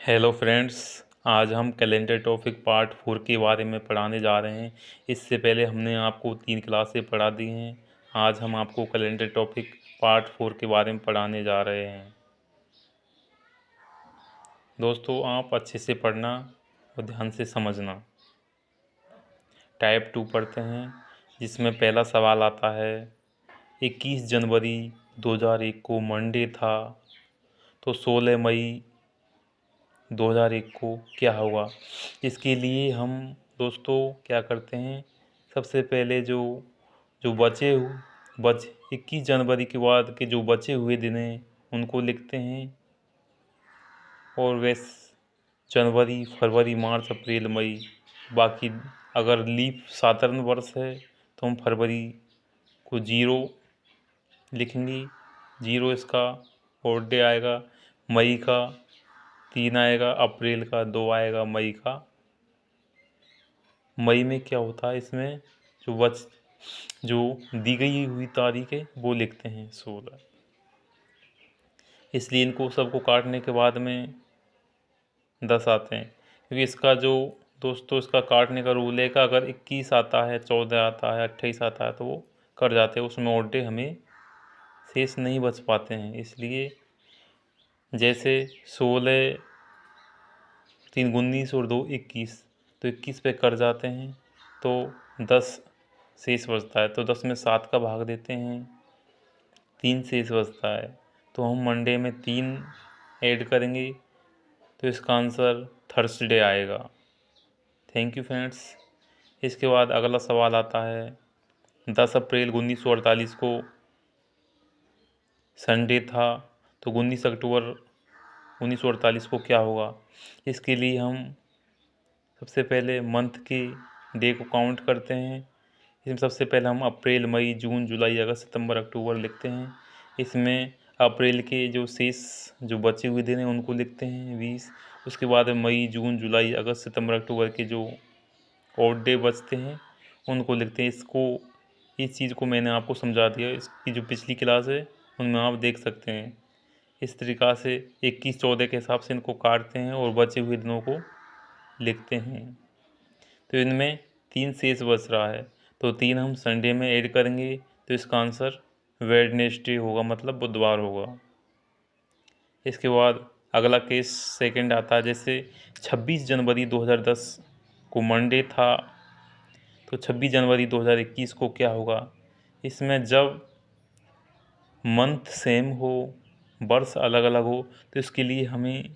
Hello friends. आज हम calendar topic part 4 के बारे में पढ़ाने जा रहे हैं। इससे पहले हमने आपको 3 क्लासें पढ़ा दी हैं। आज हम आपको कैलेंडर टॉपिक पार्ट 4 के बारे में पढ़ाने जा रहे हैं। दोस्तों, आप अच्छे से पढ़ना और ध्यान से समझना। टाइप 2 पढ़ते हैं, जिसमें पहला सवाल आता है 21 जनवरी 2001 को मंडे था, तो 16 मई 2001 को क्या होगा। इसके लिए हम दोस्तों क्या करते हैं, सबसे पहले जो जो बचे 21 जनवरी के बाद के जो बचे हुए दिन हैं उनको लिखते हैं। और वैस जनवरी, फरवरी, मार्च, अप्रैल, मई, बाकी अगर लीप साधारण वर्ष है तो हम फरवरी को 0 लिखेंगे, 0 इसका और डे आएगा। मई का 3 आएगा, अप्रैल का 2 आएगा, मई में क्या होता है, इसमें जो दी गई हुई तारीख है वो लिखते हैं 16। इसलिए इनको सबको काटने के बाद में 10 आते हैं, क्योंकि इसका जो दोस्तों इसका काटने का रूल है कि अगर 21 आता है, 14 आता है, 28 आता है तो वो कट जाते हैं, उसमें और डे हमें शेष नहीं बच पाते हैं। इसलिए जैसे 16 3 19 और 2 21, तो 21 पे कर जाते हैं तो 10 शेष बचता है, तो 10 में 7 का भाग देते हैं, 3 शेष बचता है। तो हम मंडे में 3 ऐड करेंगे तो इसका आंसर थर्सडे आएगा। Thank you friends. इसके बाद अगला सवाल आता है 10 अप्रैल 1948 को संडे था, तो 19 अक्टूबर 1948 को क्या होगा। इसके लिए हम सबसे पहले मंथ के डे को काउंट करते हैं। इसमें सबसे पहले हम अप्रैल, मई, जून, जुलाई, अगस्त, सितंबर, अक्टूबर लिखते हैं। इसमें अप्रैल के जो शेष जो बचे हुए दिन हैं उनको लिखते हैं 20। उसके बाद मई, जून, जुलाई, अगस्त, सितंबर, अक्टूबर के जो ऑड डे बचते हैं उनको लिखते हैं। इस चीज़ को मैंने आपको समझा दिया, इसकी जो पिछली क्लास है उनमें आप देख सकते हैं। इस तरीक़ा से 21-14 के हिसाब से इनको काटते हैं और बचे हुए दिनों को लिखते हैं। तो इनमें 3 शेष बच रहा है, तो 3 हम संडे में ऐड करेंगे तो इसका आंसर वेडनेसडे होगा, मतलब बुधवार होगा। इसके बाद अगला केस सेकंड आता है, जैसे 26 जनवरी 2010 को मंडे था, तो 26 जनवरी 2021 को क्या होगा। इसमें जब मंथ सेम हो, वर्ष अलग अलग हो, तो इसके लिए हमें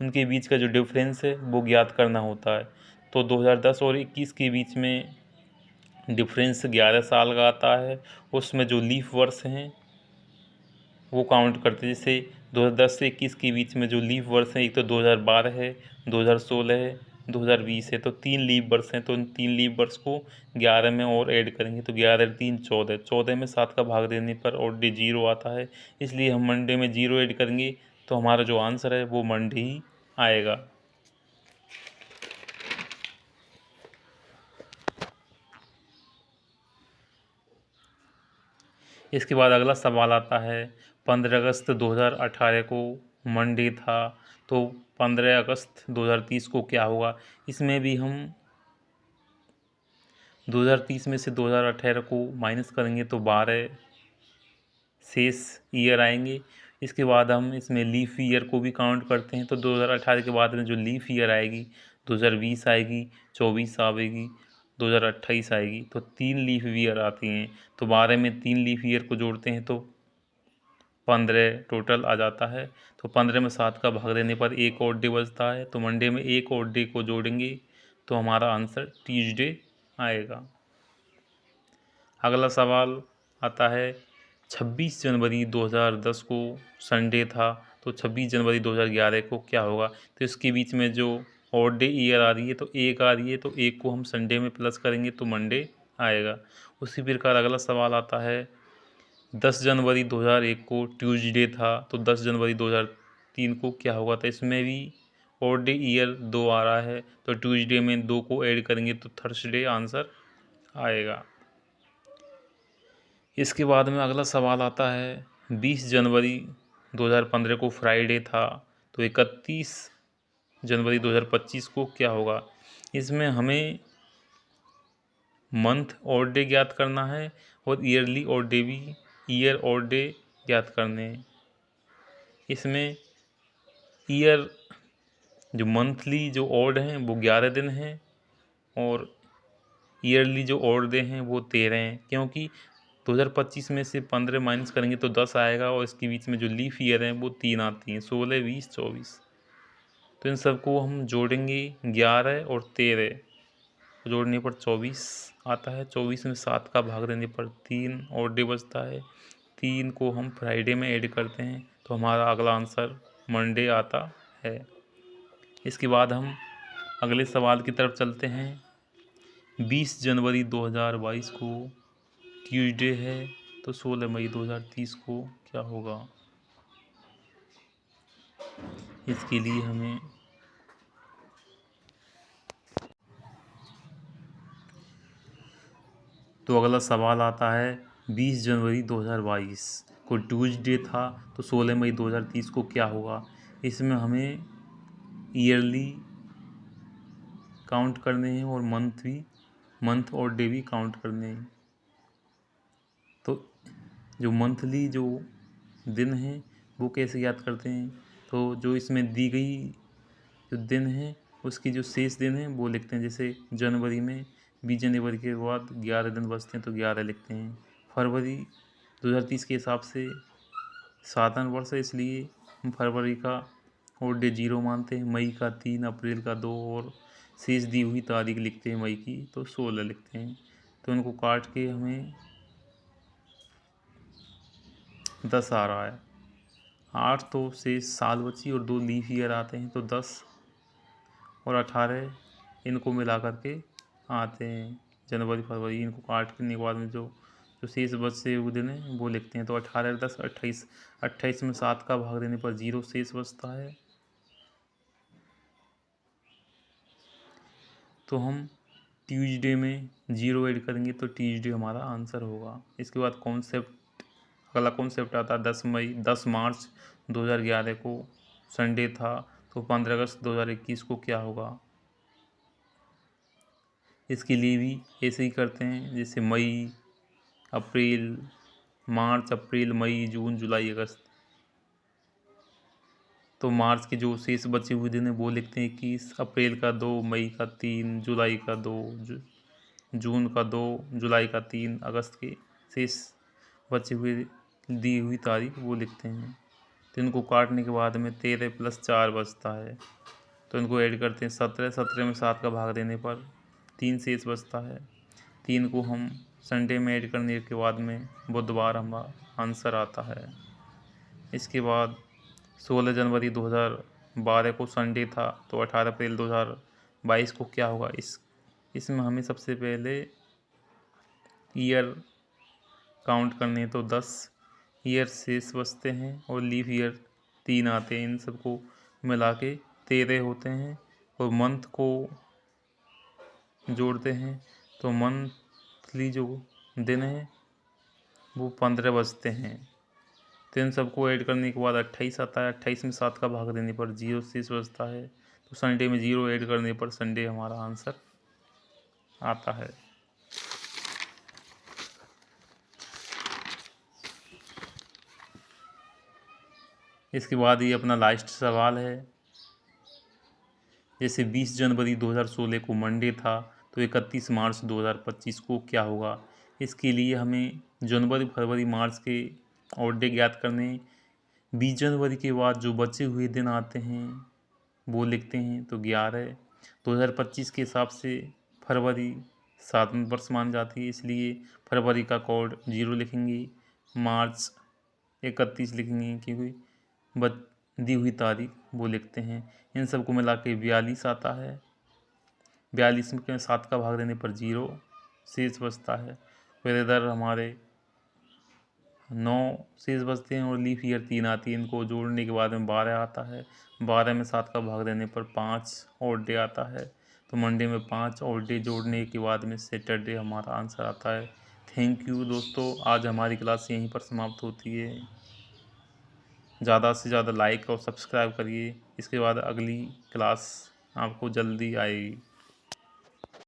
उनके बीच का जो डिफरेंस है वो ज्ञात करना होता है। तो 2010 और 21 के बीच में डिफरेंस 11 साल का आता है। उसमें जो लीफ वर्ष हैं वो काउंट करते हैं। जैसे 2010 से 21 के बीच में जो लीफ वर्ष हैं, एक तो 2012 है, 2016 है, 2020 है, तो 3 लीफ वर्ष हैं। तो उन 3 लीफ वर्ष को 11 में और ऐड करेंगे तो 11 3 14, 14 में 7 का भाग देने पर और डे 0 आता है। इसलिए हम मंडे में 0 ऐड करेंगे तो हमारा जो आंसर है वो मंडे ही आएगा। इसके बाद अगला सवाल आता है 15 अगस्त 2018 को मंडे था, तो 15 अगस्त 2030 को क्या होगा। इसमें भी हम 2030 में से 2018 को माइनस करेंगे तो 12 शेष ईयर आएंगे। इसके बाद हम इसमें लीफ ईयर को भी काउंट करते हैं, तो 2018 के बाद में जो लीफ ईयर आएगी 2020 आएगी, 24 आएगी, 2028 आएगी, तो 3 लीफ ईयर आती हैं। तो 12 में 3 लीफ ईयर को जोड़ते हैं तो 15 टोटल आ जाता है। तो 15 में 7 का भाग देने पर एक और डे बचता है, तो मंडे में एक और डे को जोड़ेंगे तो हमारा आंसर ट्यूसडे आएगा। अगला सवाल आता है 26 जनवरी 2010 को संडे था, तो 26 जनवरी 2011 को क्या होगा। तो इसके बीच में जो ऑड डे ईयर आ रही है तो एक आ रही है, तो एक को हम संडे में प्लस करेंगे तो मंडे आएगा। उसी प्रकार अगला सवाल आता है 10 जनवरी 2001 को ट्यूसडे था, तो 10 जनवरी 2003 को क्या होगा। तो इसमें भी ऑड डे ईयर 2 आ रहा है, तो ट्यूसडे में 2 को ऐड करेंगे तो थर्सडे आंसर आएगा। इसके बाद में अगला सवाल आता है 20 जनवरी 2015 को फ्राइडे था, तो 31 जनवरी 2025 को क्या होगा। इसमें हमें मंथ और डे ज्ञात करना है और ईयरली और डे भी, ईयर और डे ज्ञात करने हैं। इसमें ईयर जो मंथली जो ऑड हैं वो 11 दिन हैं और ईयरली जो ऑड डे हैं वो 13 हैं, क्योंकि 2025 में से 15 माइनस करेंगे तो 10 आएगा और इसके बीच में जो लीफ ईयर हैं वो 3 आती हैं, 16, 20, 24। तो इन सबको हम जोड़ेंगे 11 और 13, जोड़ने पर 24 आता है। 24 में 7 का भाग देने पर 3 और डे बचता है। 3 को हम फ्राइडे में ऐड करते हैं तो हमारा अगला आंसर मंडे आता है। इसके बाद हम अगले सवाल की तरफ चलते हैं। 20 जनवरी 2022 को ट्यूसडे है तो 16 मई 2030 को क्या होगा। इसके लिए हमें तो अगला सवाल आता है 20 जनवरी 2022 को ट्यूसडे था तो 16 मई 2030 को क्या होगा। इसमें हमें ईयरली काउंट करने हैं और मंथ और डे भी काउंट करने हैं। तो जो मंथली जो दिन हैं वो कैसे याद करते हैं, तो जो इसमें दी गई जो दिन है उसकी जो शेष दिन है वो लिखते हैं। जैसे जनवरी में 20 जनवरी के बाद 11 दिन बचते हैं तो 11 लिखते हैं। फरवरी 2030 के हिसाब से साधारण वर्ष है इसलिए हम फरवरी का और डे 0 मानते हैं। मई का 3, अप्रैल का 2 और शेष दी हुई तारीख लिखते हैं मई की तो 16 लिखते हैं। तो इनको काट के हमें 10 आ रहा है। 8 तो शेष साल बची और 2 लीफ ईयर आते हैं तो 10 और 18 इनको मिला करके आते हैं। जनवरी फरवरी इनको काटने के बाद में जो जो शेष बचे हुए दिन हैं वो लिखते हैं। तो 18, 10, 28, 28 में 7 का भाग देने पर 0 शेष बचता है। तो हम ट्यूसडे में 0 ऐड करेंगे तो ट्यूसडे हमारा आंसर होगा। इसके बाद अगला कॉन्सेप्ट आता है 10 मार्च 2011 को संडे था तो 15 अगस्त 2021 को क्या होगा। इसके लिए भी ऐसे ही करते हैं जैसे मार्च, अप्रैल, मई, जून, जुलाई, अगस्त। तो मार्च के जो शेष बचे हुए दिन हैं वो लिखते हैं 21, अप्रैल का 2, मई का 3, जुलाई का 2, जून का 2, जुलाई का 3, अगस्त के शेष बचे हुए दी हुई तारीख वो लिखते हैं। तो इनको काटने के बाद में 13 + 4 बचता है तो इनको ऐड करते हैं 17, 17 में 7 का भाग देने पर 3 शेष बचता है। 3 को हम संडे में ऐड करने के बाद में बुधवार हमारा आंसर आता है। इसके बाद 16 जनवरी 2012 को संडे था तो 18 अप्रैल 2022 को क्या होगा। इसमें हमें सबसे पहले ईयर काउंट करने हैं तो 10 ईयर शेष बचते हैं और लीफ ईयर 3 आते हैं। इन सबको मिला के 13 होते हैं और मंथ को जोड़ते हैं तो मंथली जो दिन है वो 15 बचते हैं। तो इन सबको ऐड करने के बाद 28 आता है। 28 में 7 का भाग देने पर 0 शेष बचता है तो संडे में 0 ऐड करने पर संडे हमारा आंसर आता है। इसके बाद ये अपना लास्ट सवाल है। जैसे 20 जनवरी 2016 को मंडे था तो 31 मार्च 2025 को क्या होगा। इसके लिए हमें जनवरी, फरवरी, मार्च के और डे ज्ञात करने। 20 जनवरी के बाद जो बचे हुए दिन आते हैं वो लिखते हैं तो 11। 2025 के हिसाब से फरवरी 7 वर्ष मान जाती है इसलिए फरवरी का कोड 0 लिखेंगे। मार्च 31 लिखेंगे क्योंकि दी हुई तारीख वो लिखते हैं। इन सबको मिला के 42 आता है। 42 में 7 का भाग देने पर 0 शेष बचता है। फिर इधर हमारे 9 शेष बचते हैं और लीफ ईयर 3 आती है। इनको जोड़ने के बाद में 12 आता है। 12 में 7 का भाग देने पर 5 और डे आता है तो मंडे में 5 और डे जोड़ने के बाद में सैटरडे हमारा आंसर आता है। थैंक यू दोस्तों, आज हमारी क्लास यहीं पर समाप्त होती है। ज़्यादा से ज़्यादा लाइक और सब्सक्राइब करिए। इसके बाद अगली क्लास आपको जल्दी आएगी।